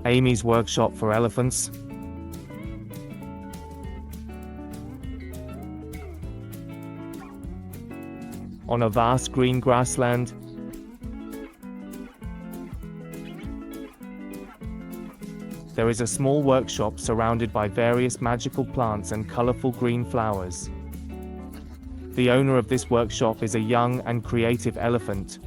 Amy's workshop for elephants. On a vast green grassland, there is a small workshop surrounded by various magical plants and colorful green flowers. The owner of this workshop is a young and creative elephant.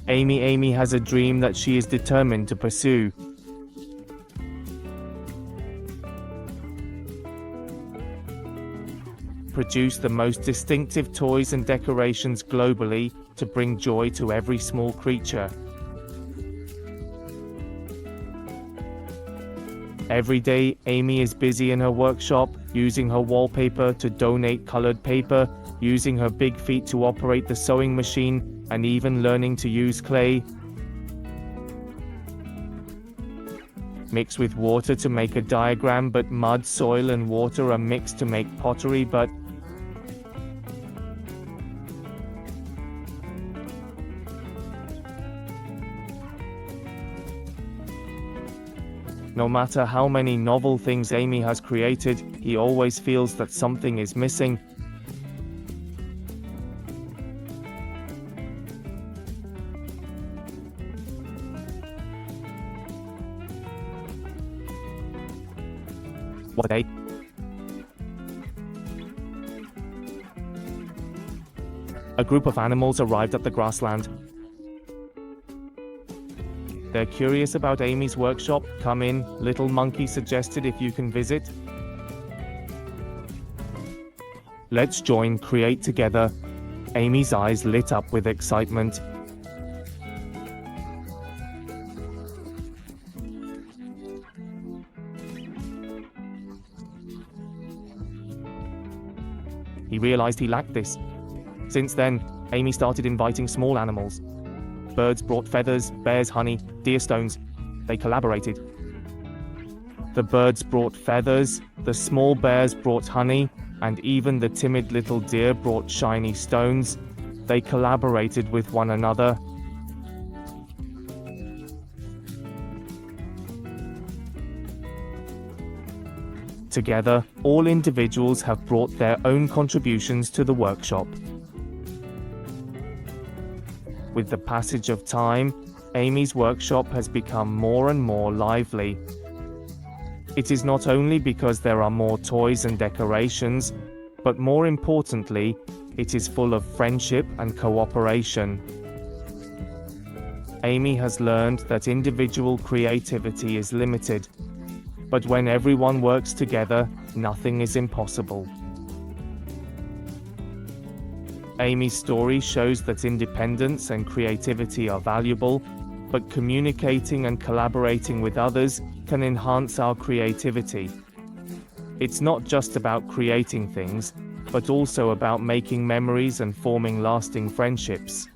Amy has a dream that she is determined to pursue. Produce the most distinctive toys and decorations globally to bring joy to every small creature. Every day, Amy is busy in her workshop, using her wallpaper to donate colored paper, using her big feet to operate the sewing machine, and even learning to use clay. Mix with water to make a diagram, but mud, soil, and water are mixed to make pottery, but no matter how many novel things Amy has created, he always feels that something is missing. What a day. A group of animals arrived at the grassland. They're curious about Amy's workshop. Come in, little monkey suggested, if you can visit. Let's join, create together. Amy's eyes lit up with excitement. He realized he lacked this. Since then, Amy started inviting small animals. Birds brought feathers, bears honey, deer stones. They collaborated. The birds brought feathers, the small bears brought honey, and even the timid little deer brought shiny stones. They collaborated with one another. Together, all individuals have brought their own contributions to the workshop. With the passage of time, Amy's workshop has become more and more lively. It is not only because there are more toys and decorations, but more importantly, it is full of friendship and cooperation. Amy has learned that individual creativity is limited, but when everyone works together, nothing is impossible. Amy's story shows that independence and creativity are valuable, but communicating and collaborating with others can enhance our creativity. It's not just about creating things, but also about making memories and forming lasting friendships.